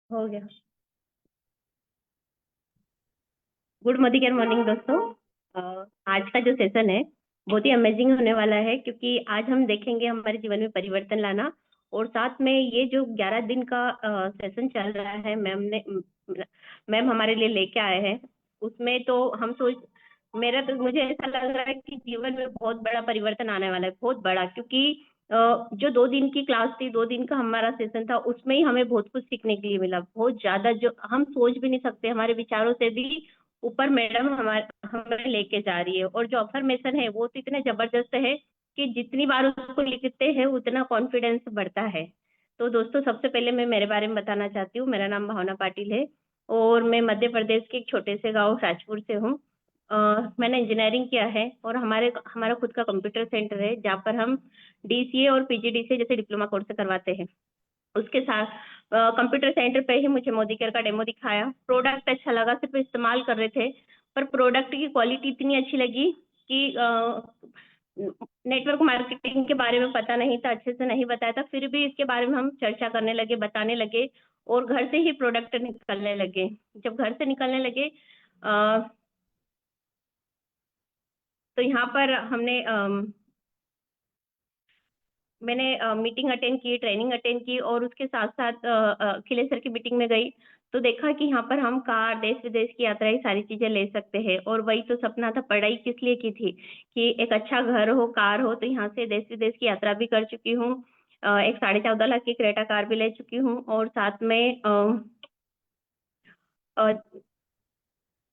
हो गया। Good morning morning दोस्तों। आज का जो सेशन है बहुत ही अमेजिंग होने वाला है, क्योंकि आज हम देखेंगे हमारे जीवन में परिवर्तन लाना। और साथ में ये जो 11 दिन का सेशन चल रहा है, मैम हमारे लिए लेके आए हैं। उसमें तो हम सोच मेरा तो मुझे ऐसा लग रहा है कि जीवन में बहुत बड़ा परिवर्तन आने वाला है, बहुत बड़ा। क्योंकि जो 2 दिन की क्लास थी, 2 दिन का हमारा सेशन था, उसमें ही हमें बहुत कुछ सीखने के लिए मिला, बहुत ज्यादा, जो हम सोच भी नहीं सकते। हमारे विचारों से भी ऊपर मैडम हमारे हमें लेके जा रही है। और जो अफर्मेशन है वो तो इतने जबरदस्त है कि जितनी बार उसको लिखते हैं उतना कॉन्फिडेंस बढ़ता है। तो दोस्तों, सबसे पहले मैं मेरे बारे में बताना चाहती हूँ। मेरा नाम भावना पाटिल है और मैं मध्य प्रदेश के एक छोटे से गांव राजपुर से हूँ। मैंने इंजीनियरिंग किया है और हमारा खुद का कंप्यूटर सेंटर है, जहाँ पर हम डीसीए और पीजीडीसीए जैसे डिप्लोमा कोर्स करवाते हैं। उसके साथ कंप्यूटर सेंटर पे ही मुझे मोदी केयर का डेमो दिखाया। प्रोडक्ट अच्छा लगा, सिर्फ इस्तेमाल कर रहे थे, पर प्रोडक्ट की क्वालिटी इतनी अच्छी लगी कि नेटवर्क मार्केटिंग के बारे में पता नहीं था, अच्छे से नहीं बताया था, फिर भी इसके बारे में हम चर्चा करने लगे, बताने लगे, और घर से ही प्रोडक्ट निकलने लगे। जब घर से निकलने लगे तो यहाँ पर मैंने मीटिंग अटेंड की, ट्रेनिंग अटेंड की, और उसके साथ साथ अखिलेश सर की मीटिंग में गई। तो देखा कि यहाँ पर हम कार, देश विदेश की यात्रा, ये सारी चीजें ले सकते हैं। और वही तो सपना था, पढ़ाई किस लिए की थी कि एक अच्छा घर हो, कार हो। तो यहाँ से देश विदेश की यात्रा भी कर चुकी हूँ। एक 14.5 लाख की क्रेटा कार भी ले चुकी हूँ। और साथ में अ,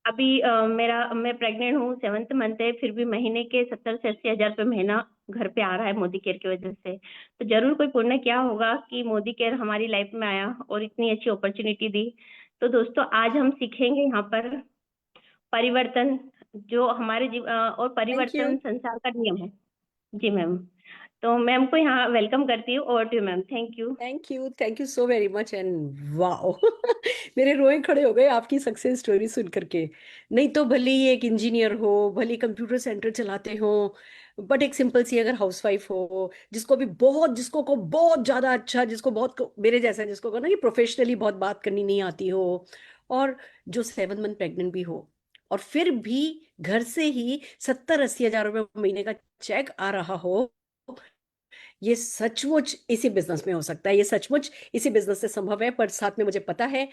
अभी मैं प्रेग्नेंट हूँ, 7th मंथ है, फिर भी महीने के 70 से 80 हज़ार रुपये महीना घर पे आ रहा है मोदी केयर की वजह से। तो जरूर कोई पुण्य क्या होगा कि मोदी केयर हमारी लाइफ में आया और इतनी अच्छी अपॉर्चुनिटी दी। तो दोस्तों, आज हम सीखेंगे यहाँ पर परिवर्तन, जो हमारे और थैंक यू। परिवर्तन संसार का नियम है। जी मैम। तो मैम को यहाँ वेलकम करती हूँ। और to ma'am, thank you. Thank you so very much and wow मेरे रोए खड़े हो गए आपकी सक्सेस स्टोरी सुन करके। नहीं तो भले ही एक इंजीनियर हो, भले ही कंप्यूटर सेंटर चलाते हो, बट एक सिंपल सी अगर हाउसवाइफ हो, जिसको भी बहुत, जिसको को बहुत ज्यादा अच्छा, जिसको बहुत मेरे जैसा, जिसको को ना कि प्रोफेशनली बहुत बात करनी नहीं आती हो, और जो 7 मंथ प्रेग्नेंट भी हो, और फिर भी घर से ही 70-80 हज़ार रुपये महीने का चेक आ रहा हो, ये सचमुच इसी बिजनेस में हो सकता है, ये सचमुच इसी बिजनेस से संभव है। पर साथ में मुझे पता है,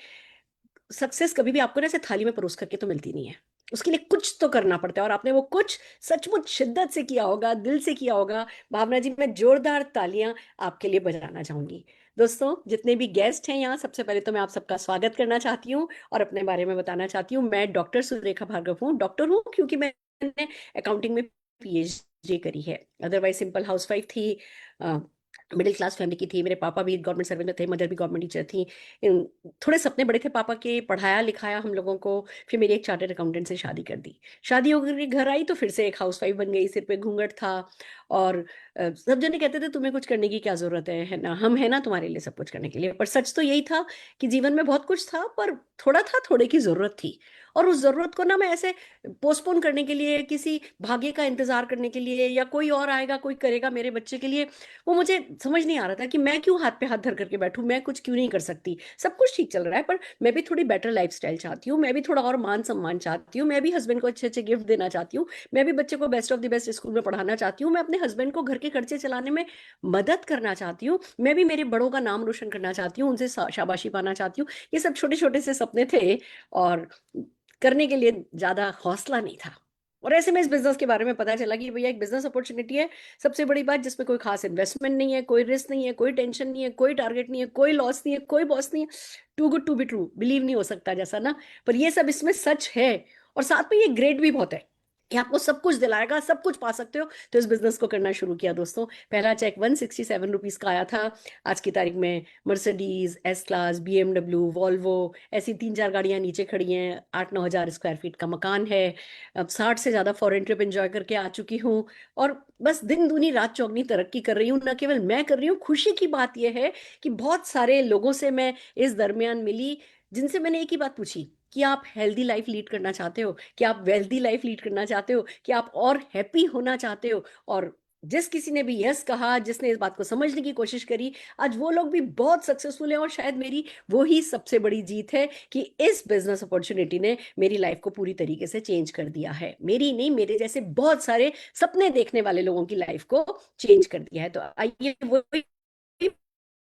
सक्सेस कभी भी आपको ना ऐसे थाली में परोस करके तो मिलती नहीं है, उसके लिए कुछ तो करना पड़ता है, और आपने वो कुछ सचमुच शिद्दत से किया होगा, दिल से किया होगा। भावना जी, मैं जोरदार तालियां आपके लिए बजाना चाहूंगी। दोस्तों, जितने भी गेस्ट हैं यहाँ, सबसे पहले तो मैं आप सबका स्वागत करना चाहती हूँ और अपने बारे में बताना चाहती हूँ। मैं डॉक्टर सुरेखा भार्गव हूँ। डॉक्टर हूँ क्योंकि मैंने अकाउंटिंग में पीएचडी करी है, अदरवाइज सिंपल हाउसवाइफ थी। मिडिल क्लास फैमिली की थी। मेरे पापा भी गवर्नमेंट सर्वेंट थे, मदर भी गवर्नमेंट टीचर थी। थोड़े सपने बड़े थे पापा के, पढ़ाया लिखाया हम लोगों को। फिर मेरी एक चार्टर्ड अकाउंटेंट से शादी कर दी। शादी होकर के घर आई तो फिर से एक हाउसवाइफ बन गई, सिर पे घूंघट था। और सब जने कहते थे तुम्हें कुछ करने की क्या जरूरत है ना, हम है ना तुम्हारे लिए सब कुछ करने के लिए। पर सच तो यही था कि जीवन में बहुत कुछ था, पर थोड़ा था, थोड़े की जरूरत थी। और उस जरूरत को ना मैं ऐसे पोस्टपोन करने के लिए, किसी भाग्य का इंतजार करने के लिए, या कोई और आएगा कोई करेगा मेरे बच्चे के लिए, वो मुझे समझ नहीं आ रहा था कि मैं क्यों हाथ पे हाथ धर करके बैठूं, मैं कुछ क्यों नहीं कर सकती। सब कुछ ठीक चल रहा है, पर मैं भी थोड़ी बेटर लाइफस्टाइल चाहती हूँ, मैं भी थोड़ा और मान सम्मान चाहती हूँ, मैं भी हस्बैंड को अच्छे अच्छे गिफ्ट देना चाहती हूँ, मैं भी बच्चे को best of the best school में पढ़ाना चाहती हूँ, मैं अपने हस्बैंड को घर के खर्चे चलाने में मदद करना चाहती हूँ, मैं भी मेरे बड़ों का नाम रोशन करना चाहती हूँ, उनसे शाबाशी पाना चाहती हूँ। ये सब छोटे छोटे से सपने थे, और करने के लिए ज्यादा हौसला नहीं था। और ऐसे में इस बिजनेस के बारे में पता चला कि भैया एक बिजनेस अपॉर्चुनिटी है, सबसे बड़ी बात, जिसमें कोई खास इन्वेस्टमेंट नहीं है, कोई रिस्क नहीं है, कोई टेंशन नहीं है, कोई टारगेट नहीं है, कोई लॉस नहीं है, कोई बॉस नहीं है। Too good to be true, believe नहीं हो सकता जैसा ना। पर ये सब इसमें सच है, और साथ में ये ग्रेट भी बहुत है। ये आपको सब कुछ दिलाएगा, सब कुछ पा सकते हो। तो इस बिजनेस को करना शुरू किया दोस्तों। पहला चेक 167 रुपीज का आया था। आज की तारीख में Mercedes S class, BMW, Volvo, ऐसी 3-4 गाड़ियां नीचे खड़ी हैं। 8-9 हज़ार स्क्वायर फीट का मकान है। अब 60 से ज्यादा फॉरेन ट्रिप एंजॉय करके आ चुकी हूँ। और बस दिन दूनी रात चौगनी तरक्की कर रही हूँ। न केवल मैं कर रही हूँ, खुशी की बात यह है कि बहुत सारे लोगों से मैं इस दरमियान मिली, जिनसे मैंने एक ही बात पूछी कि आप हेल्दी लाइफ लीड करना चाहते हो, कि आप वेल्दी लाइफ लीड करना चाहते हो, कि आप और हैप्पी होना चाहते हो। और जिस किसी ने भी यस कहा, जिसने इस बात को समझने की कोशिश करी, आज वो लोग भी बहुत सक्सेसफुल हैं। और शायद मेरी वो ही सबसे बड़ी जीत है कि इस बिजनेस अपॉर्चुनिटी ने मेरी लाइफ को पूरी तरीके से चेंज कर दिया है। मेरी नहीं, मेरे जैसे बहुत सारे सपने देखने वाले लोगों की लाइफ को चेंज कर दिया है। तो आइए वो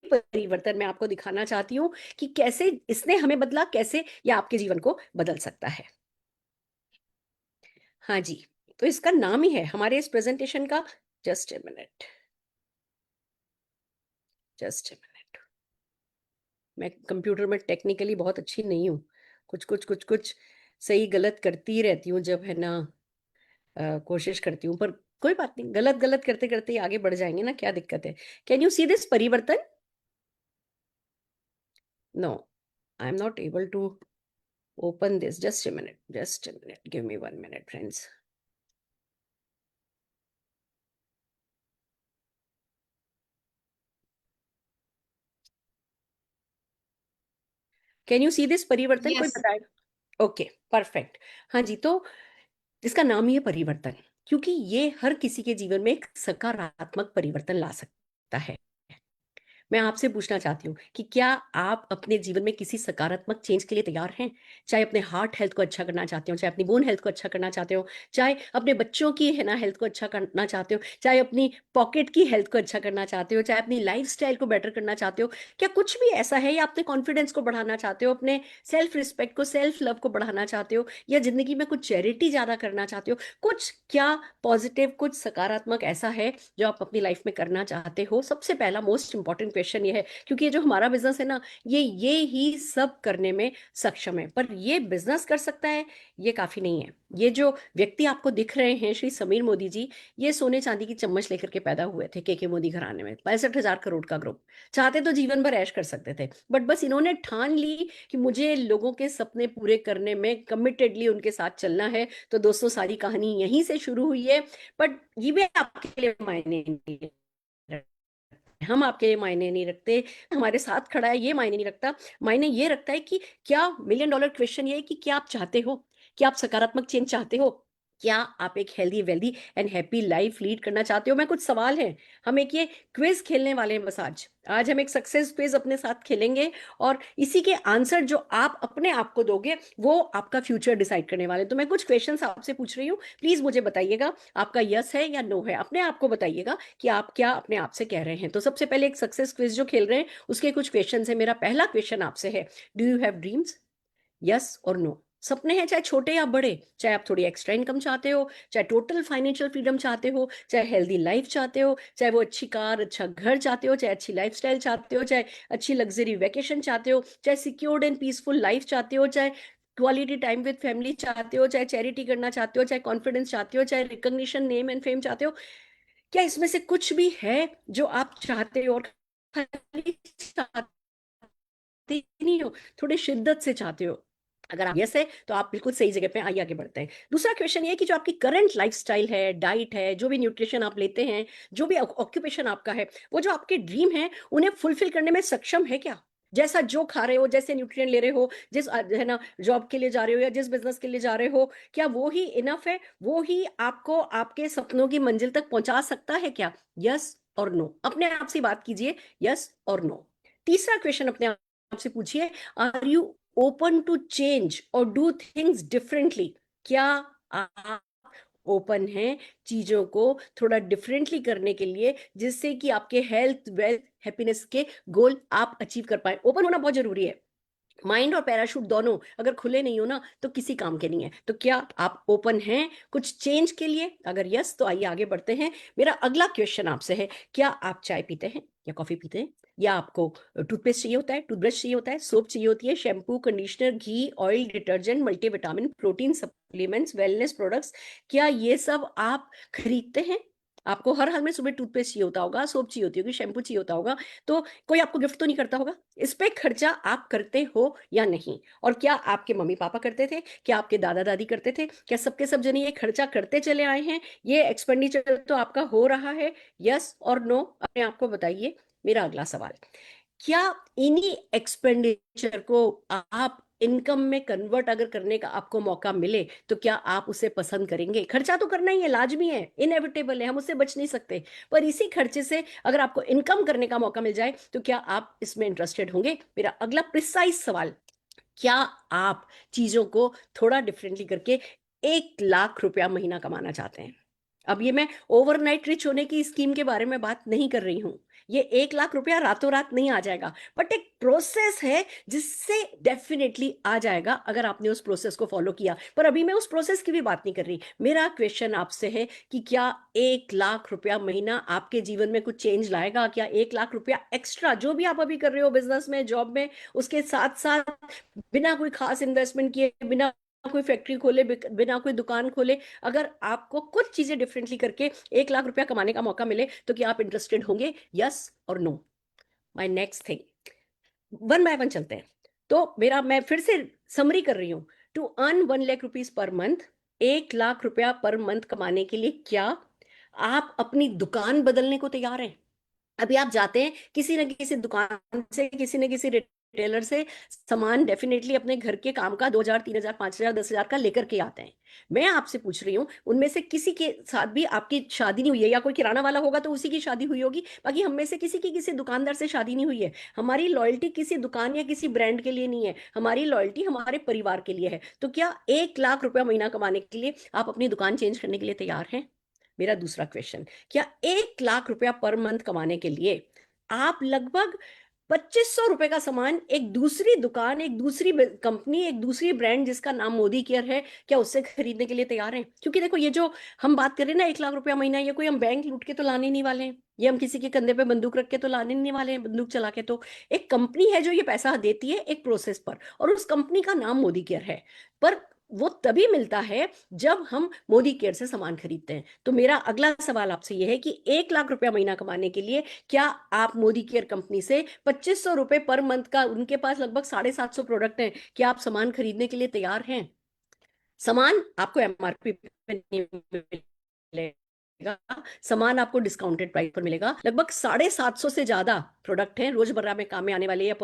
परिवर्तन मैं आपको दिखाना चाहती हूँ कि कैसे इसने हमें बदला, कैसे यह आपके जीवन को बदल सकता है। हाँ जी, तो इसका नाम ही है हमारे इस प्रेजेंटेशन का, just a minute, just a minute. मैं कंप्यूटर में टेक्निकली बहुत अच्छी नहीं हूँ, कुछ सही गलत करती ही रहती हूँ जब है ना कोशिश करती हूँ, पर कोई बात नहीं, गलत गलत करते करते ही आगे बढ़ जाएंगे ना, क्या दिक्कत है। कैन यू सी दिस परिवर्तन? No, I am not able to open this, just a minute, just a minute, give me 1 minute friends. Can you see this परिवर्तन? कोई यस। बताएगा? Okay, perfect. हाँ जी, तो इसका नाम ही है परिवर्तन, क्योंकि ये हर किसी के जीवन में एक सकारात्मक परिवर्तन ला सकता है। मैं आपसे पूछना चाहती हूँ कि क्या आप अपने जीवन में किसी सकारात्मक चेंज के लिए तैयार हैं? चाहे अपने हार्ट हेल्थ को अच्छा करना चाहते हो, चाहे अपनी बोन हेल्थ को अच्छा करना चाहते हो, चाहे अपने बच्चों की है ना हेल्थ को अच्छा करना चाहते हो, चाहे अपनी पॉकेट की हेल्थ को अच्छा करना चाहते हो, चाहे अपनी लाइफस्टाइल को बेटर करना चाहते हो, क्या कुछ भी ऐसा है, या अपने कॉन्फिडेंस को बढ़ाना चाहते हो, अपने सेल्फ रिस्पेक्ट को, सेल्फ लव को बढ़ाना चाहते हो, या जिंदगी में कुछ चैरिटी ज्यादा करना चाहते हो, कुछ क्या पॉजिटिव, कुछ सकारात्मक ऐसा है जो आप अपनी लाइफ में करना चाहते हो? सबसे पहला मोस्ट इंपॉर्टेंट क्वेश्चन ये है, क्योंकि ये जो हमारा बिजनेस है ना, ये ही सब करने में सक्षम है। पर ये बिजनेस कर सकता है, ये काफी नहीं है। ये जो व्यक्ति आपको दिख रहे हैं, श्री समीर मोदी जी, ये सोने चांदी की चम्मच लेकर के पैदा हुए थे के मोदी घराने में, 65,000 करोड़ का ग्रुप। चाहते तो जीवन भर ऐश कर सकते थे, बट बस इन्होंने ठान ली कि मुझे लोगों के सपने पूरे करने में कमिटेडली उनके साथ चलना है। तो दोस्तों, सारी कहानी यहीं से शुरू हुई है। बट ये भी आपके लिए मायने नहीं रखते, हम आपके लिए मायने नहीं रखते, हमारे साथ खड़ा है ये मायने नहीं रखता। मायने ये रखता है कि क्या, $1 million क्वेश्चन ये है कि क्या आप चाहते हो, क्या आप सकारात्मक चेंज चाहते हो, क्या आप एक healthy wealthy and happy life lead करना चाहते हो? मैं कुछ सवाल हैं, हम एक ये क्विज खेलने वाले हैं। बस आज आज हम एक सक्सेस क्विज अपने साथ खेलेंगे, और इसी के आंसर जो आप अपने आप को दोगे, वो आपका फ्यूचर डिसाइड करने वाले। तो मैं कुछ क्वेश्चंस आपसे पूछ रही हूँ, प्लीज मुझे बताइएगा आपका यस है या नो है। अपने आप को बताइएगा कि आप क्या अपने आप से कह रहे हैं। तो सबसे पहले एक सक्सेस क्विज जो खेल रहे हैं उसके कुछ क्वेश्चन है। मेरा पहला क्वेश्चन आपसे है, do you have dreams? Yes और नो। सपने हैं, चाहे छोटे या बड़े, चाहे आप थोड़ी एक्स्ट्रा इनकम चाहते हो, चाहे टोटल फाइनेंशियल फ्रीडम चाहते हो, चाहे हेल्दी लाइफ चाहते हो, चाहे वो अच्छी कार, अच्छा घर चाहते हो, चाहे अच्छी लाइफस्टाइल चाहते हो, चाहे अच्छी लग्जरी वेकेशन चाहते हो, चाहे सिक्योर्ड एंड पीसफुल लाइफ चाहते हो, चाहे क्वालिटी टाइम विद फैमिली चाहते हो, चाहे चैरिटी करना चाहते हो, चाहे कॉन्फिडेंस चाहते हो, चाहे रिकॉग्निशन, नेम एंड फेम चाहते हो। क्या इसमें से कुछ भी है जो आप चाहते हो, और खाली चाहते नहीं हो, थोड़ी शिद्दत से चाहते हो? अगर आप यस है तो आप बिल्कुल सही जगह पे, आइए आगे बढ़ते हैं। दूसरा क्वेश्चन ये है कि जो आपकी करंट लाइफस्टाइल है, डाइट है, जो भी न्यूट्रिशन आप लेते हैं, जो भी ऑक्यूपेशन आपका है, वो जो आपके ड्रीम है उन्हें फुलफिल करने में सक्षम है क्या? जैसा जो खा रहे हो, जैसे न्यूट्रिएंट ले रहे हो, जिस है ना जॉब के लिए जा रहे हो या जिस बिजनेस के लिए जा रहे हो, क्या वो ही इनफ है? वो ही आपको आपके सपनों की मंजिल तक पहुंचा सकता है क्या? यस और नो, अपने आप से बात कीजिए, यस और नो। तीसरा क्वेश्चन अपने आपसे पूछिए, are you open to change और डू थिंग्स डिफरेंटली? क्या आप ओपन हैं चीजों को थोड़ा डिफरेंटली करने के लिए, जिससे कि आपके हेल्थ, वेल्थ, हैप्पीनेस के गोल आप अचीव कर पाए? ओपन होना बहुत जरूरी है। माइंड और पैराशूट दोनों अगर खुले नहीं हो ना, तो किसी काम के नहीं है। तो क्या आप ओपन हैं कुछ चेंज के लिए? अगर यस, तो आइए आगे बढ़ते हैं। मेरा अगला क्वेश्चन आपसे है, क्या आप चाय पीते हैं या कॉफी पीते हैं? या आपको टूथपेस्ट चाहिए होता है, टूथब्रश चाहिए होता है, सोप चाहिए होती है, शैम्पू, कंडीशनर, घी, oil, detergent, multivitamin, protein supplements, wellness products, क्या ये सब आप खरीदते हैं? आपको हर हाल में सुबह टूथपेस्ट चाहिए होता होगा, सोप चाहिए होती होगी, शैम्पू चाहिए होता होगा, तो कोई आपको गिफ्ट तो नहीं करता होगा। इस पे खर्चा आप करते हो या नहीं? और क्या आपके मम्मी पापा करते थे? क्या आपके दादा दादी करते थे? क्या सबके सब जने ये खर्चा करते चले आए हैं? ये एक्सपेंडिचर तो आपका हो रहा है? यस और नो, अपने आप को बताइए। मेरा अगला सवाल, क्या इन्हीं एक्सपेंडिचर को आप इनकम में कन्वर्ट अगर करने का आपको मौका मिले तो क्या आप उसे पसंद करेंगे? खर्चा तो करना ही है, लाजमी है, इनएविटेबल है, हम उससे बच नहीं सकते। पर इसी खर्चे से अगर आपको इनकम करने का मौका मिल जाए तो क्या आप इसमें इंटरेस्टेड होंगे? मेरा अगला प्रिसाइज सवाल, क्या आप चीजों को थोड़ा डिफरेंटली करके 1 लाख रुपया महीना कमाना चाहते हैं? अब ये मैं ओवरनाइट रिच होने की स्कीम के बारे में बात नहीं कर रही हूं। ये 1 लाख रुपया रातों रात नहीं आ जाएगा, बट एक प्रोसेस है जिससे डेफिनेटली आ जाएगा अगर आपने उस प्रोसेस को फॉलो किया। पर अभी मैं उस प्रोसेस की भी बात नहीं कर रही। मेरा क्वेश्चन आपसे है कि क्या 1 लाख रुपया महीना आपके जीवन में कुछ चेंज लाएगा? क्या 1 लाख रुपया एक्स्ट्रा जो भी आप अभी कर रहे हो, बिजनेस में, जॉब में, उसके साथ साथ बिना कोई खास इन्वेस्टमेंट किए, बिना कोई फैक्ट्री खोले, बिना कोई दुकान खोले, अगर आपको कुछ चीजें डिफरेंटली करके 1 लाख रुपया कमाने का मौका मिले तो क्या आप इंटरेस्टेड होंगे? यस और no? My next thing, one by one चलते हैं। तो मेरा, मैं फिर से समरी कर रही हूं। To earn 1 lakh rupees per month, 1 lakh रुपया पर मंथ कमाने के लिए क्या आप अपनी दुकान बदलने को तैयार हैं? अभी आप जाते हैं किसी न किसी दुकान से, किसी न किसी रिटेलर से, सामान डेफिनेटली अपने घर के काम का 2,000, 3,000, 5,000, 10,000 का लेकर के आते हैं। मैं आपसे पूछ रही हूँ, उनमें से किसी के साथ भी आपकी शादी नहीं हुई है? या कोई किराना वाला होगा तो उसी की शादी हुई होगी, बाकी हम में से किसी की किसी दुकानदार से शादी नहीं हुई है। हमारी लॉयल्टी किसी दुकान या किसी ब्रांड के लिए नहीं है, हमारी लॉयल्टी हमारे परिवार के लिए है। तो क्या 1 लाख रुपया महीना कमाने के लिए आप अपनी दुकान चेंज करने के लिए तैयार हैं? मेरा दूसरा क्वेश्चन, क्या 1 लाख रुपया पर मंथ कमाने के लिए आप लगभग 2,500 रुपए का सामान एक दूसरी दुकान, एक दूसरी कंपनी, एक दूसरी ब्रांड जिसका नाम मोदी केयर है, क्या उससे खरीदने के लिए तैयार हैं? क्योंकि देखो, ये जो हम बात कर रहे हैं ना 1 लाख रुपया महीना, ये कोई हम बैंक लूट के तो लाने नहीं वाले हैं, ये हम किसी के कंधे पे बंदूक रख के तो लाने नहीं वाले हैं, बंदूक चला के। तो एक कंपनी है जो ये पैसा देती है एक प्रोसेस पर, और उस कंपनी का नाम मोदी केयर है। पर वो तभी मिलता है जब हम मोदी केयर से सामान खरीदते हैं। तो मेरा अगला सवाल आपसे यह है कि 1 लाख रुपया महीना कमाने के लिए क्या आप मोदी केयर कंपनी से 2,500 रुपए पर मंथ का, उनके पास लगभग 750 प्रोडक्ट हैं, क्या आप सामान खरीदने के लिए तैयार हैं? सामान आपको एमआरपी पे नहीं मिलेगा, सामान आपको डिस्काउंटेड प्राइस पर मिलेगा। लगभग 750 से ज्यादा प्रोडक्ट हैं रोजमर्रा में काम में आने वाले, या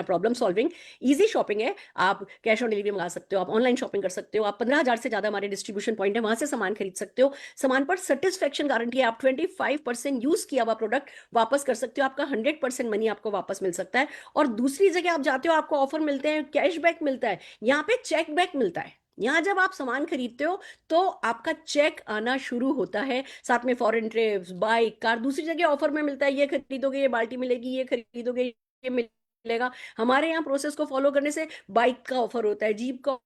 प्रॉब्लम सॉल्विंग। इजी शॉपिंग है, आप कैश ऑन डिलीवरी मंगा सकते हो, आप ऑनलाइन शॉपिंग कर सकते हो, आप 15,000 से ज्यादा हमारे डिस्ट्रीब्यूशन पॉइंट है, वहां से सामान खरीद सकते हो। सामान पर सेटिस्फेक्शन गारंटी है, आप 25% यूज किया हुआ प्रोडक्ट वापस कर सकते हो, आपका 100% मनी आपको वापस मिल सकता है। और दूसरी जगह आप जाते हो, आपको ऑफर मिलते हैं, कैशबैक मिलता है, यहाँ पे चेक बैक मिलता है। यहाँ जब आप सामान खरीदते हो तो आपका चेक आना शुरू होता है, साथ में फॉरेन ट्रिप्स, बाइक, कार। दूसरी जगह ऑफर में मिलता है, ये खरीदोगे ये बाल्टी मिलेगी, ये खरीदोगे ये मिलेगा। हमारे यहाँ प्रोसेस को फॉलो करने से बाइक का ऑफर होता है, जीप का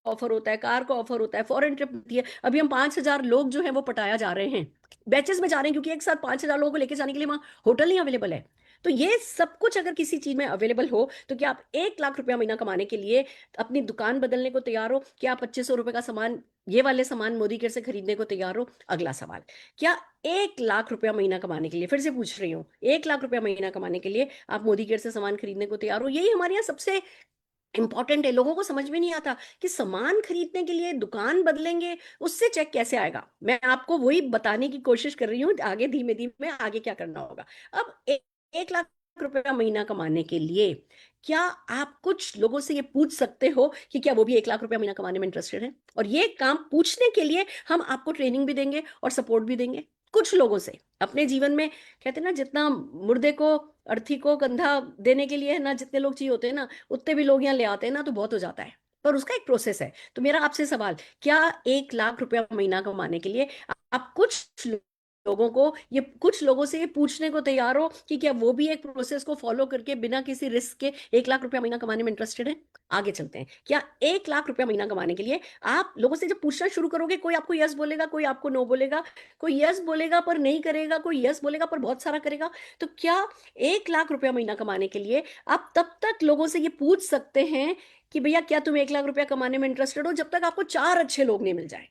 ऑफर होता है, कार का ऑफर होता है, फॉरेन ट्रिप होती है। अभी हम 5,000 लोग जो है वो पटाया जा रहे हैं, बैचेस में जा रहे हैं, क्योंकि एक साथ 5,000 लोगों को लेकर जाने के लिए वहां होटल नहीं अवेलेबल है। तो ये सब कुछ अगर किसी चीज में अवेलेबल हो तो क्या आप 1 लाख रुपया महीना कमाने के लिए अपनी दुकान बदलने को तैयार हो? क्या आप 2,500 रुपए का सामान, ये वाले सामान मोदी केयर से खरीदने को तैयार हो? अगला सवाल, क्या 1 लाख रुपया महीना कमाने के लिए, फिर से पूछ रही हूँ, 1 लाख रुपया महीना कमाने के लिए आप मोदी केयर से सामान खरीदने को तैयार हो? यही हमारे यहाँ सबसे इंपॉर्टेंट है। लोगों को समझ में नहीं आता कि सामान खरीदने के लिए दुकान बदलेंगे, उससे चेक कैसे आएगा। मैं आपको वही बताने की कोशिश कर रही हूँ, आगे धीमे धीमे आगे क्या करना होगा। अब 1 लाख रुपया महीना कमाने के लिए क्या आप कुछ लोगों से ये पूछ सकते हो कि क्या वो भी 1 लाख रुपया महीना कमाने में इंटरेस्टेड है? और ये काम पूछने के लिए हम आपको ट्रेनिंग भी देंगे और सपोर्ट भी देंगे। कुछ लोगों से अपने जीवन में, कहते हैं ना, जितना मुर्दे को, अर्थी को कंधा देने के लिए है ना, जितने लोग चाहिए होते हैं ना, उतने भी लोग यहाँ ले आते हैं ना, तो बहुत हो जाता है। पर उसका एक प्रोसेस है। तो मेरा आपसे सवाल, क्या 1 लाख रुपया महीना कमाने के लिए आप कुछ लोगों को, ये कुछ लोगों से ये पूछने को तैयार हो कि क्या वो भी एक प्रोसेस को फॉलो करके बिना किसी रिस्क के 1 लाख रुपया महीना कमाने में इंटरेस्टेड है? आगे चलते हैं। क्या 1 लाख रुपया महीना कमाने के लिए आप लोगों से जब पूछना शुरू करोगे, कोई आपको यस बोलेगा, कोई आपको नो बोलेगा, कोई यस बोलेगा पर नहीं करेगा, कोई यस बोलेगा पर बहुत सारा करेगा। तो क्या 1 लाख रुपया महीना कमाने के लिए आप तब तक लोगों से ये पूछ सकते हैं कि भैया क्या तुम 1 लाख रुपया कमाने में इंटरेस्टेड हो, जब तक आपको 4 अच्छे लोग नहीं मिल जाए?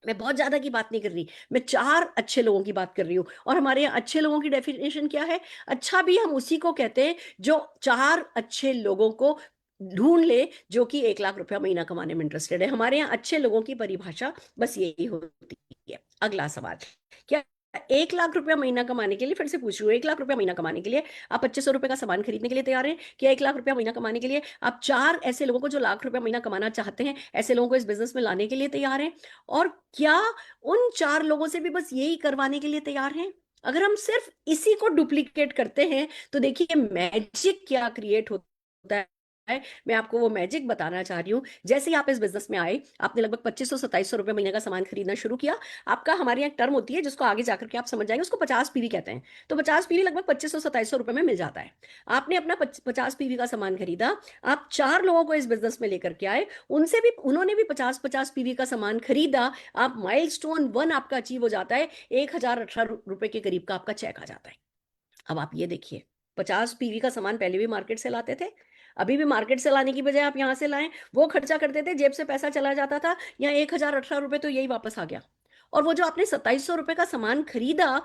मैं बहुत ज्यादा की बात नहीं कर रही, मैं 4 अच्छे लोगों की बात कर रही हूँ। और हमारे यहाँ अच्छे लोगों की डेफिनेशन क्या है? अच्छा भी हम उसी को कहते हैं जो 4 अच्छे लोगों को ढूंढ ले जो कि 1 लाख रुपया महीना कमाने में इंटरेस्टेड है। हमारे यहाँ अच्छे लोगों की परिभाषा बस यही होती है। अगला सवाल, क्या 1 लाख रुपया महीना कमाने के लिए, फिर से पूछ रही हूँ, 1 लाख रुपया महीना कमाने के लिए आप 2500 रुपए का सामान खरीदने के लिए तैयार हैं? क्या 1 लाख रुपया महीना कमाने के लिए आप चार ऐसे लोगों को जो लाख रुपया महीना कमाना चाहते हैं, ऐसे लोगों को इस बिजनेस में लाने के लिए तैयार हैं? और क्या उन चार लोगों से भी बस यही करवाने के लिए तैयार हैं? अगर हम सिर्फ इसी को डुप्लीकेट करते हैं तो देखिए मैजिक क्या क्रिएट होता है। मैं आपको वो मैजिक बताना चाह रही हूँ। जैसे ही आप इस बिजनेस में आए, आपने लगभग 2500 2700 रुपए महीने का सामान खरीदना शुरू किया। आपका, हमारे यहाँ एक टर्म होती है जिसको आगे जाकर के आप समझ जाएंगे, उसको 50 पीवी कहते हैं। तो 50 पीवी लगभग 2500 2700 रुपए में मिल जाता है। आपने अपना 50 पीवी का सामान खरीदा, आप चार लोगों को इस बिजनेस में लेकर के आए, उनसे भी, उन्होंने भी 50 50 पीवी का सामान खरीदा। आप माइलस्टोन 1 आपका अचीव हो जाता है, 1018 रुपए के करीब का आपका चेक आ जाता है। अब आप ये देखिए, 50 पीवी का सामान पहले भी मार्केट से लाते थे, अभी भी मार्केट से लाने की बजाय आप यहां से लाएं, वो खर्चा करते थे, जेब से पैसा चला जाता था, यहाँ 1018 रुपए तो यही वापस आ गया। और वो जो आपने 2700 रुपए का सामान खरीदा,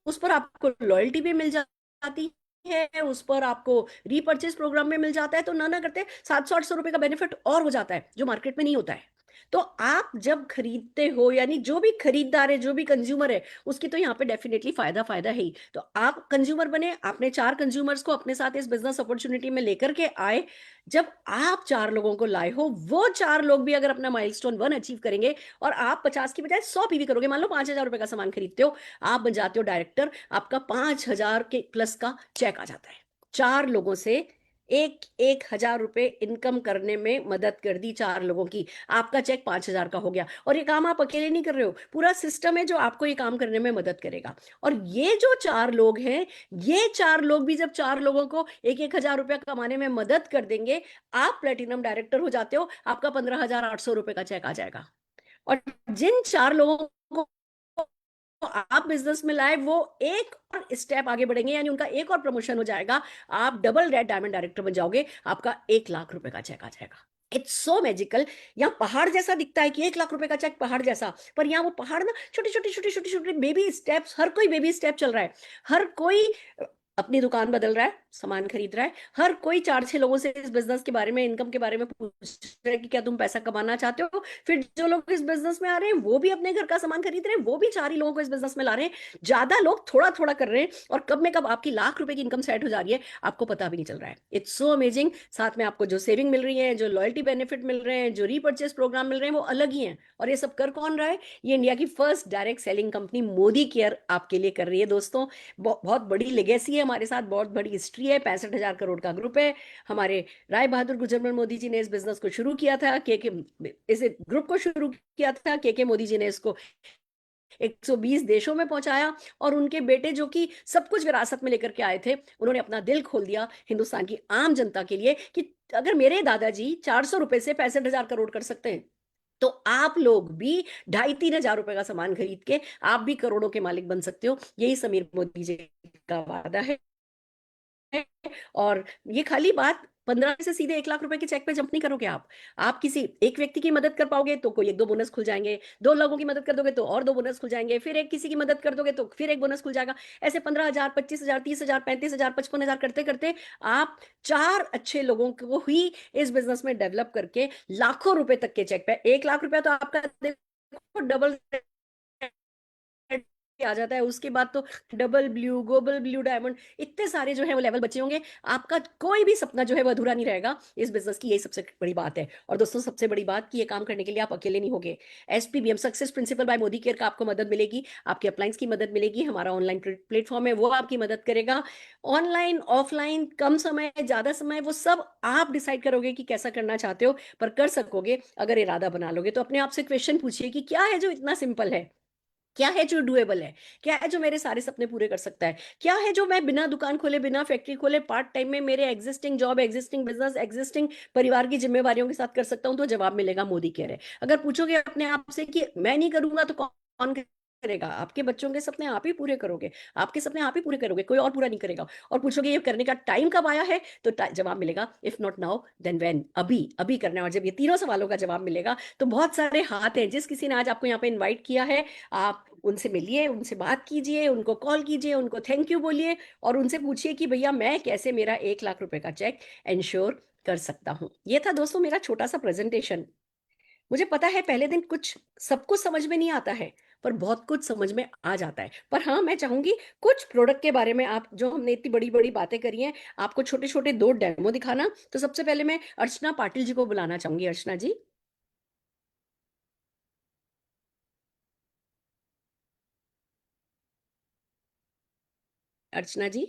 उस पर आपको लॉयल्टी भी मिल जाती है, उस पर आपको रीपर्चेस प्रोग्राम में मिल जाता है, तो ना ना करते 700 800 रुपए का बेनिफिट और हो जाता है जो मार्केट में नहीं होता है। तो आप जब खरीदते हो, यानी जो भी खरीदार है, जो भी कंज्यूमर है, उसकी तो यहाँ पे डेफिनेटली फायदा फायदा है ही। तो आप कंज्यूमर बने, आपने चार कंज्यूमर्स को अपने साथ इस बिजनेस अपॉर्चुनिटी में लेकर के आए। जब आप चार लोगों को लाए हो, वो चार लोग भी अगर अपना माइलस्टोन 1 अचीव करेंगे और आप 50 की बजाय 100 पीवी करोगे, मान लो 5000 रुपए का सामान खरीदते हो, आप बन जाते हो डायरेक्टर, आपका 5000 के प्लस का चेक आ जाता है। चार लोगों से 1 1 हजार रुपए इनकम करने में मदद कर दी चार लोगों की, आपका चेक 5000 का हो गया। और ये काम आप अकेले नहीं कर रहे हो, पूरा सिस्टम है जो आपको ये काम करने में मदद करेगा। और ये जो चार लोग हैं, ये चार लोग भी जब चार लोगों को 1 1 हजार रुपया कमाने में मदद कर देंगे, आप प्लेटिनम डायरेक्टर हो जाते हो, आपका 15,800 रुपए का चेक आ जाएगा। और जिन चार लोगों को आप बिजनेस में लाए, वो एक और स्टेप आगे बढ़ेंगे, यानी उनका एक और प्रमोशन हो जाएगा, आप डबल रेड डायमंड डायरेक्टर बन जाओगे, आपका 1 लाख रुपए का चेक आ जाएगा। It's so magical. यहाँ पहाड़ जैसा दिखता है कि 1 लाख रुपए का चेक पहाड़ जैसा, पर यहाँ वो पहाड़ ना छोटे छोटे छोटे छोटे छोटे बेबी स्टेप्स, हर कोई बेबी स्टेप चल रहा है। हर कोई अपनी दुकान बदल रहा है, सामान खरीद रहा है, हर कोई चार छह लोगों से इस बिजनेस के बारे में, इनकम के बारे में पूछ रहा है कि क्या तुम पैसा कमाना चाहते हो। फिर जो लोग इस बिजनेस में आ रहे हैं, वो भी अपने घर का सामान खरीद रहे हैं, वो भी चार ही लोगों को इस बिजनेस में ला रहे हैं। ज्यादा लोग थोड़ा थोड़ा कर रहे हैं, और कब में कब आपकी लाख रुपए की इनकम सेट हो जा रही है, आपको पता भी नहीं चल रहा है। It's so amazing. साथ में आपको जो सेविंग मिल रही है, जो लॉयल्टी बेनिफिट मिल रहे हैं, जो रीपर्चेस प्रोग्राम मिल रहे हैं, वो अलग ही हैं। और ये सब कर कौन रहा है? ये इंडिया की first direct selling company Modi care आपके लिए कर रही है दोस्तों। बहुत बड़ी लेगेसी है हमारे साथ, बहुत बड़ी हिस्ट्री है, 65,000 करोड़ का ग्रुप है। हमारे राय बहादुर गुजरमल मोदी जी ने इस बिजनेस को शुरू किया था, के इस ग्रुप को शुरू किया था, के मोदी जी ने इसको 120 देशों में पहुंचाया। और उनके बेटे, जो कि सब कुछ विरासत में लेकर के आए थे, उन्होंने अपना दिल खोल दिया हिंदुस्तान की आम जनता के लिए कि अगर मेरे दादाजी 400 रुपए से 65,000 करोड़ कर सकते हैं, तो आप लोग भी 2,500 3,000 रुपए का सामान खरीद के आप भी करोड़ों के मालिक बन सकते हो। यही समीर मोदी जी का वादा है। और ये खाली बात 15 से सीधे 1 लाख रुपए के चेक पे जंप नहीं करोगे आप किसी एक व्यक्ति की मदद कर पाओगे तो कोई एक दो बोनस खुल जाएंगे, दो लोगों की मदद कर दोगे तो और दो बोनस खुल जाएंगे, फिर एक किसी की मदद कर दोगे तो फिर एक बोनस खुल जाएगा। ऐसे 15,000 25,000 30,000 35,000 55,000 करते करते आप चार अच्छे लोगों को ही इस बिजनेस में डेवलप करके लाखों रुपए तक के चेक पे, 1 लाख रुपया तो आपका देखो डबल आ जाता है, उसके बाद तो double blue, global blue diamond, इतने सारे जो है वो लेवल बचे होंगे। आपका कोई भी सपना जो है वो अधूरा नहीं रहेगा इस बिजनेस की, यही सबसे बड़ी बात है। और दोस्तों, सबसे बड़ी बात कि ये काम करने के लिए आप अकेले नहीं होगे। SPBM success principle by Modicare का आपको मदद मिलेगी, आपके अप्लायंस की मदद मिलेगी, हमारा ऑनलाइन प्लेटफॉर्म है वो आपकी मदद करेगा। ऑनलाइन ऑफलाइन, कम समय ज्यादा समय, वो सब आप डिसाइड करोगे कि कैसा करना चाहते हो, पर कर सकोगे अगर इरादा बना लोगे। तो अपने आप से क्वेश्चन पूछिए कि क्या है जो इतना सिंपल है, क्या है जो डुएबल है, क्या है जो मेरे सारे सपने पूरे कर सकता है, क्या है जो मैं बिना दुकान खोले, बिना फैक्ट्री खोले, पार्ट टाइम में मेरे existing job, existing business, existing परिवार की जिम्मेवारियों के साथ कर सकता हूं। तो जवाब मिलेगा मोदी केयर है। अगर पूछोगे अपने आप से कि मैं नहीं करूंगा तो कौन करेगा, आपके बच्चों के सपने आप ही पूरे करोगे, आपके सपने आप ही पूरे करोगे, कोई और पूरा नहीं करेगा। और पूछोगे ये करने का टाइम कब आया है, तो जवाब मिलेगा if not now then when, अभी अभी करना है। और जब ये तीनों सवालों का जवाब मिलेगा तो बहुत सारे हाथ हैं, जिस किसी ने आज आपको यहाँ पे इनवाइट किया है, आप उनसे मिलिए, उनसे बात कीजिए, उनको कॉल कीजिए, उनको थैंक यू बोलिए, और उनसे पूछिए कि भैया मैं कैसे मेरा 1 लाख रुपए का चेक इंश्योर कर सकता हूँ। ये था दोस्तों मेरा छोटा सा प्रेजेंटेशन। मुझे पता है पहले दिन कुछ सब कुछ समझ में नहीं आता है, पर बहुत कुछ समझ में आ जाता है। पर हाँ, मैं चाहूंगी कुछ प्रोडक्ट के बारे में, आप जो हमने इतनी बड़ी बड़ी बातें करी हैं, आपको छोटे छोटे दो डेमो दिखाना। तो सबसे पहले मैं अर्चना पाटिल जी को बुलाना चाहूंगी। अर्चना जी। अर्चना जी।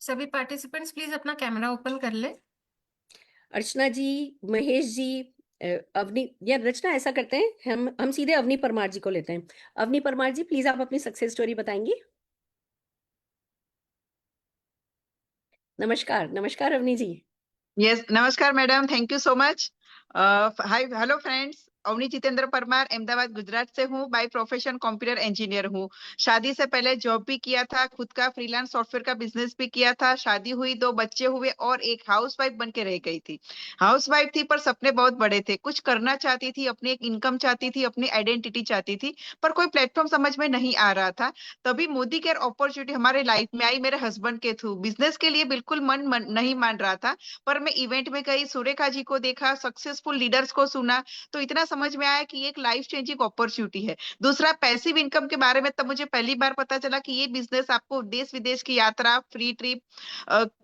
सभी पार्टिसिपेंट्स प्लीज अपना कैमरा ओपन कर ले। अर्चना जी, महेश जी, अवनी या रचना, ऐसा करते हैं, हम सीधे अवनी परमार जी को लेते हैं। अवनी परमार जी, प्लीज आप अपनी सक्सेस स्टोरी बताएंगी। नमस्कार, नमस्कार अवनी जी। यस, नमस्कार madam, thank you so much. Hi, hello friends, Avani Jitendra Parmar, Ahmedabad Gujarat से हूँ। बाय प्रोफेशन कंप्यूटर इंजीनियर हूँ। शादी से पहले जॉब भी किया था, खुद का फ्रीलांस सॉफ्टवेयर का बिजनेस भी किया था। शादी हुई, 2 बच्चे हुए और एक हाउसवाइफ बन के रह गई थी। हाउसवाइफ थी पर सपने बहुत बड़े थे, कुछ करना चाहती थी, अपनी एक इनकम चाहती थी, अपनी आइडेंटिटी चाहती थी, पर कोई प्लेटफॉर्म समझ में नहीं आ रहा था। तभी मोदी केयर अपॉर्चुनिटी हमारे लाइफ में आई, मेरे हस्बैंड के थ्रू। बिजनेस के लिए बिल्कुल मन नहीं मान रहा था, पर मैं इवेंट में गई, सुरेखा जी को देखा, सक्सेसफुल लीडर्स को सुना, तो इतना समझ में आया कि ये एक लाइफ चेंजिंग अपॉर्चुनिटी है। दूसरा, पैसिव इनकम के बारे में तब मुझे पहली बार पता चला कि ये बिजनेस आपको देश विदेश की यात्रा, फ्री ट्रिप,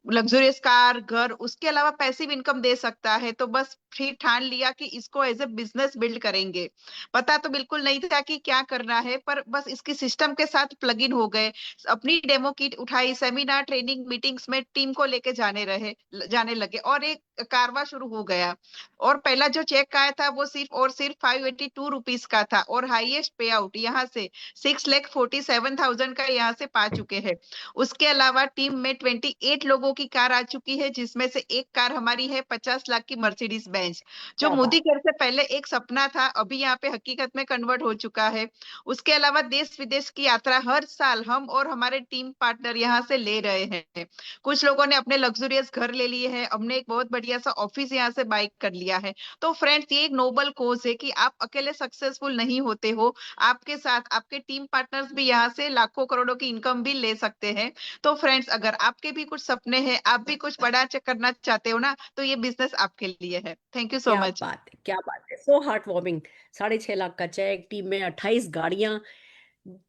लग्जरियस कार, घर, उसके अलावा पैसिव इनकम दे सकता है। तो बस फिर ठान लिया कि इसको एज ए बिजनेस बिल्ड करेंगे। पता तो बिल्कुल नहीं था कि क्या करना है, पर बस इसकी सिस्टम के साथ प्लग इन हो गए। अपनी डेमो किट उठाई, सेमिनार, ट्रेनिंग, मीटिंग्स में टीम को लेके जाने लगे और एक कारवा शुरू हो गया। और पहला जो चेक आया था वो सिर्फ और सिर्फ 582 रुपीज का था, और हाईएस्ट पे आउट यहाँ से 6,47,000 का यहाँ से पा चुके हैं। उसके अलावा टीम में 28 लोगों की कार आ चुकी है, जिसमें से एक कार हमारी है 50 लाख की मर्सिडीज बेंज, जो क्या मोदी बात। केयर से पहले एक सपना था, अभी यहाँ पे हकीकत में कन्वर्ट हो चुका है। उसके अलावा देश विदेश की यात्रा हर साल हम और हमारे टीम पार्टनर यहाँ से ले रहे हैं। कुछ लोगों ने अपने लग्जरियस घर ले लिए हैं, हमने एक बहुत बढ़िया सा ऑफिस यहाँ से बाइक कर लिया है। तो फ्रेंड्स, ये एक नोबल कोज है कि आप अकेले सक्सेसफुल नहीं होते हो, आपके साथ आपके टीम पार्टनर्स भी यहाँ से लाखों करोड़ों की इनकम भी ले सकते हैं। तो फ्रेंड्स, अगर आपके भी कुछ सपने हैं, आप भी कुछ बड़ा करना चाहते हो ना, तो ये बिजनेस आपके लिए है। थैंक यू सो क्या मच। बात है, क्या बात है, सो हार्ट वार्मिंग। 6.5 लाख का चेक, टीम में 28 गाड़ियां।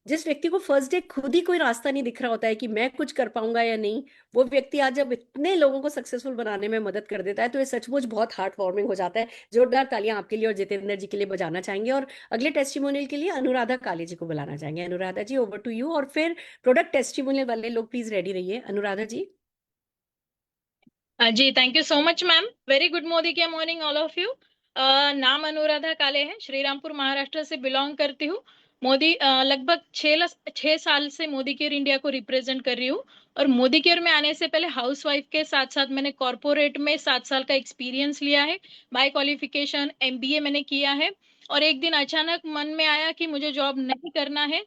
जिस व्यक्ति को फर्स्ट डे खुद ही कोई रास्ता नहीं दिख रहा होता है कि मैं कुछ कर पाऊंगा या नहीं, वो व्यक्ति आज जब इतने लोगों को सक्सेसफुल बनाने में मदद कर देता है, तो ये सचमुच बहुत हार्ट वार्मिंग हो जाता है। जोरदार तालियां आपके लिए और जितेंद्र जी के लिए बजाना चाहेंगे, और अगले टेस्टिमोनियल के लिए अनुराधा काले जी को बुलाना चाहेंगे। Anuradha ji, over to you. और फिर प्रोडक्ट टेस्टिमोनियल वाले लोग प्लीज रेडी रहिए। अनुराधा जी। जी, thank you so much ma'am. Very good मोदी के मॉर्निंग ऑल ऑफ यू। नाम अनुराधा काले है, श्रीरामपुर महाराष्ट्र से बिलोंग करती हूँ। मोदी लगभग 6 साल से मोदी केयर इंडिया को रिप्रेजेंट कर रही हूँ। और मोदी केयर में आने से पहले हाउसवाइफ के साथ साथ मैंने कॉर्पोरेट में 7 साल का एक्सपीरियंस लिया है। बाय क्वालिफिकेशन एमबीए मैंने किया है। और एक दिन अचानक मन में आया कि मुझे जॉब नहीं करना है,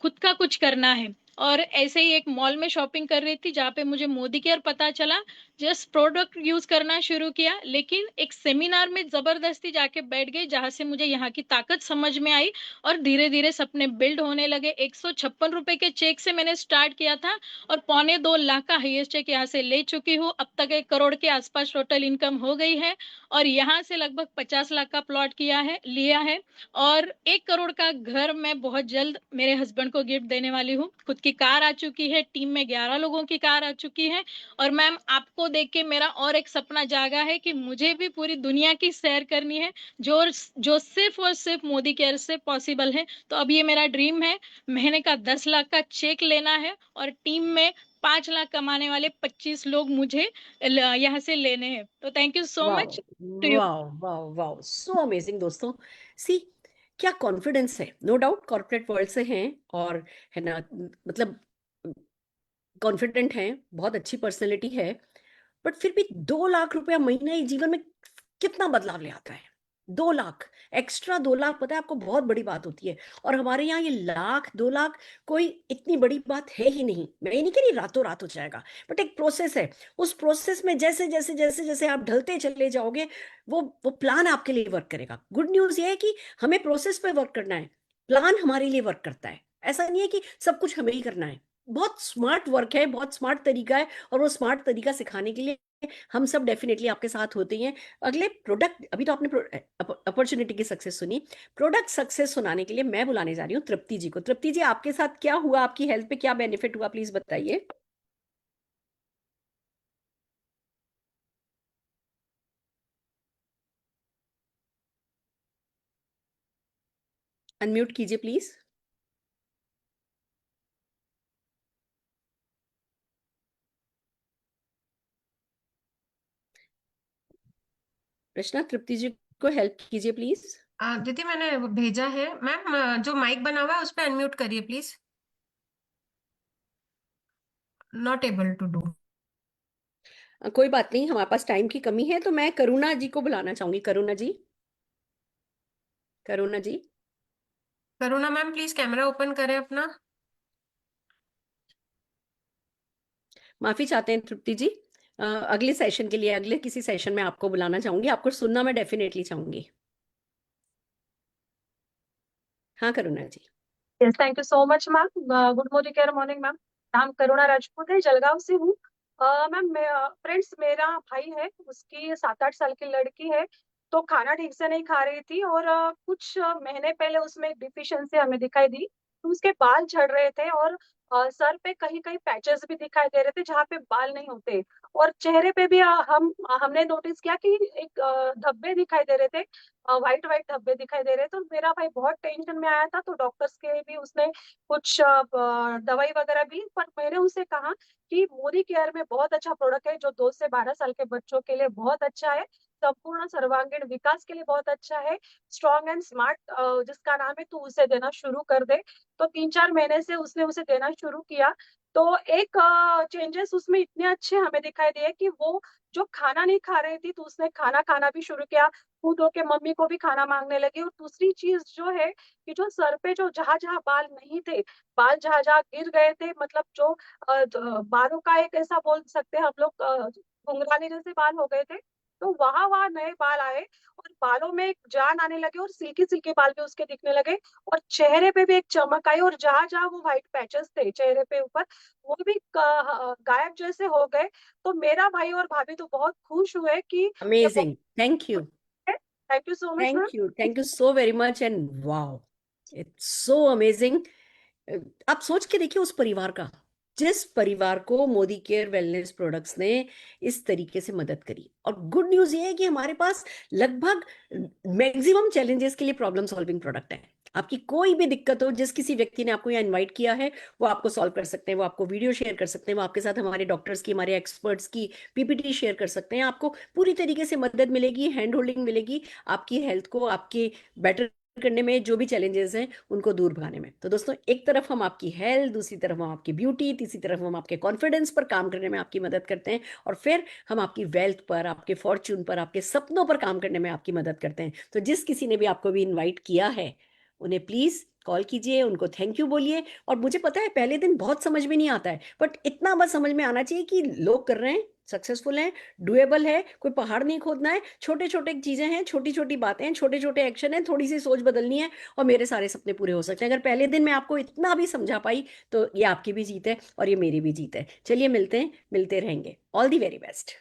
खुद का कुछ करना है। और ऐसे ही एक मॉल में शॉपिंग कर रही थी, जहाँ पे मुझे मोदी केयर पता चला। जस्ट प्रोडक्ट यूज करना शुरू किया, लेकिन एक सेमिनार में जबरदस्ती जाके बैठ गई, जहां से मुझे यहाँ की ताकत समझ में आई। और धीरे धीरे सपने बिल्ड होने लगे। 156 रुपए के चेक से मैंने स्टार्ट किया था, और 2.25 लाख का हाईएस्ट चेक यहाँ से ले चुकी हूँ। अब तक 1 करोड़ के आसपास टोटल इनकम हो गई है। और यहाँ से लगभग 50 लाख का प्लॉट लिया है। और 1 करोड़ का घर मैं बहुत जल्द मेरे हस्बैंड को गिफ्ट देने वाली हूँ। खुद की कार आ चुकी है, टीम में 11 लोगों की कार आ चुकी है। और मैम, आपको देख के मेरा और एक सपना जागा है कि मुझे भी पूरी दुनिया की सैर करनी है, जो जो सिर्फ और सिर्फ मोदी केयर से पॉसिबल है। तो अब ये मेरा ड्रीम है, महीने का 10 लाख का चेक लेना है, और टीम में 5 लाख कमाने वाले 25 लोग मुझे यहाँ से लेने हैं। तो थैंक यू सो वाह, मच टू यू। वाह, वाह, वाह, सो अमेजिंग दोस्तों। सी, क्या कॉन्फिडेंस है। नो डाउट कॉर्पोरेट वर्ल्ड से हैं, और है ना, मतलब कॉन्फिडेंट हैं, बहुत अच्छी पर्सनैलिटी है। बट फिर भी 2 लाख रुपया महीना एक जीवन में कितना बदलाव ले आता है। 2 लाख, एक्स्ट्रा 2 लाख, पता है आपको, बहुत बड़ी बात होती है। और हमारे यहाँ ये 1 लाख 2 लाख कोई इतनी बड़ी बात है ही नहीं। मैं ये नहीं कह रही रातों रात हो जाएगा, बट एक प्रोसेस है। उस प्रोसेस में जैसे जैसे जैसे जैसे आप ढलते चले जाओगे, वो प्लान आपके लिए वर्क करेगा। गुड न्यूज ये है कि हमें प्रोसेस पे वर्क करना है, प्लान हमारे लिए वर्क करता है। ऐसा नहीं है कि सब कुछ हमें ही करना है। बहुत स्मार्ट वर्क है, बहुत स्मार्ट तरीका है, और वो स्मार्ट तरीका सिखाने के लिए हम सब डेफिनेटली आपके साथ होते हैं। अगले प्रोडक्ट, अभी तो आपने अपॉर्चुनिटी की सक्सेस सुनी, प्रोडक्ट सक्सेस सुनाने के लिए मैं बुलाने जा रही हूँ तृप्ति जी को। तृप्ति जी, आपके साथ क्या हुआ, आपकी हेल्थ पे क्या बेनिफिट हुआ, प्लीज बताइए। अनम्यूट कीजिए प्लीज। रचना, तृप्ति जी को हेल्प कीजिए प्लीज। दीदी मैंने भेजा है मैम, जो माइक बना हुआ है उस पर अनम्यूट करिए please. Not able to do. कोई बात नहीं, हमारे पास टाइम की कमी है, तो मैं करुणा जी को बुलाना चाहूंगी। करुणा जी, करुणा जी। करुणा मैम प्लीज कैमरा ओपन करें अपना। माफी चाहते हैं तृप्ति जी, अगले सेशन के लिए, अगले किसी सेशन में आपको बुलाना चाहूंगी, आपको सुनना मैं डेफिनेटली चाहूंगी। हाँ Karuna ji. Yes, thank you so much ma'am. Good morning ma'am. नाम करुणा राजपूत है, जलगांव से हूँ। मैम, फ्रेंड्स, मेरा भाई है, उसकी 7-8 साल की लड़की है, तो खाना ठीक से नहीं खा रही थी, और कुछ महीने पहले उसमें एक डिफिशियंसी हमें दिखाई दी। तो उसके बाल झड़ रहे थे, और सर पे कहीं कहीं पैचेस भी दिखाई दे रहे थे जहाँ पे बाल नहीं होते, और चेहरे पे भी हमने नोटिस किया कि एक धब्बे दिखाई दे रहे थे, व्हाइट व्हाइट धब्बे दिखाई दे रहे। तो मेरा भाई बहुत टेंशन में आया था, तो डॉक्टर्स के भी उसने कुछ दवाई वगैरह भी ली, पर मैंने उसे कहा कि मोदी केयर में बहुत अच्छा प्रोडक्ट है, जो 2 से 12 साल के बच्चों के लिए बहुत अच्छा है, संपूर्ण सर्वांगीण विकास के लिए बहुत अच्छा है, स्ट्रॉन्ग एंड स्मार्ट जिसका नाम है, तू उसे देना शुरू कर दे। तो 3-4 महीने से उसने उसे देना शुरू किया। तो एक चेंजेस उसमें इतने अच्छे हमें दिखाई दिए कि वो जो खाना नहीं खा रही थी, तो उसने खाना खाना भी शुरू किया, खुद होके मम्मी को भी खाना मांगने लगी। और दूसरी चीज जो है कि जो सर पे जो जहां जहां बाल नहीं थे, बाल जहां जहां गिर गए थे, मतलब जो बालों का एक ऐसा बोल सकते हैं हम लोग, घुंघराले जैसे बाल हो गए थे, तो वहां वहां नए बाल आए, और बालों में एक जान आने लगे, और सिल्की सिल्की बाल भी उसके दिखने लगे, और चेहरे पे भी एक चमक आई, और जहां जहां वो व्हाइट पैचेस थे चेहरे पे ऊपर, वो भी गायब जैसे हो गए। तो मेरा भाई और भाभी तो बहुत खुश हुए कि ये amazing, thank you. Thank you so much ma'am. Thank you so very much, and wow, it's so amazing. आप सोच के देखिए उस परिवार का, जिस परिवार को मोदी केयर वेलनेस प्रोडक्ट्स ने इस तरीके से मदद करी। और गुड न्यूज ये है कि हमारे पास लगभग मैक्सिमम चैलेंजेस के लिए प्रॉब्लम सॉल्विंग प्रोडक्ट है। आपकी कोई भी दिक्कत हो, जिस किसी व्यक्ति ने आपको यहाँ इनवाइट किया है, वो आपको सॉल्व कर सकते हैं, वो आपको वीडियो शेयर कर सकते हैं, वो आपके साथ हमारे डॉक्टर्स की, हमारे एक्सपर्ट्स की पीपीटी शेयर कर सकते हैं। आपको पूरी तरीके से मदद मिलेगी, हैंड होल्डिंग मिलेगी, आपकी हेल्थ को आपके बेटर करने में, जो भी चैलेंजेस हैं उनको दूर भगाने में। तो दोस्तों, एक तरफ हम आपकी हेल्थ, दूसरी तरफ हम आपकी ब्यूटी, तीसरी तरफ हम आपके कॉन्फिडेंस पर काम करने में आपकी मदद करते हैं, और फिर हम आपकी वेल्थ पर, आपके फॉर्च्यून पर, आपके सपनों पर काम करने में आपकी मदद करते हैं। तो जिस किसी ने भी आपको भी इनवाइट किया है, उन्हें प्लीज कॉल कीजिए, उनको थैंक यू बोलिए। और मुझे पता है पहले दिन बहुत समझ में नहीं आता है, बट इतना बस समझ में आना चाहिए कि लोग कर रहे हैं, सक्सेसफुल हैं, डुएबल है, कोई पहाड़ नहीं खोदना है, छोटे छोटे चीजें हैं, छोटी छोटी बातें हैं, छोटे छोटे एक्शन हैं, थोड़ी सी सोच बदलनी है, और मेरे सारे सपने पूरे हो सकते हैं। अगर पहले दिन मैं आपको इतना भी समझा पाई, तो ये आपकी भी जीत है और ये मेरी भी जीत है। चलिए मिलते हैं, मिलते रहेंगे। All the very best.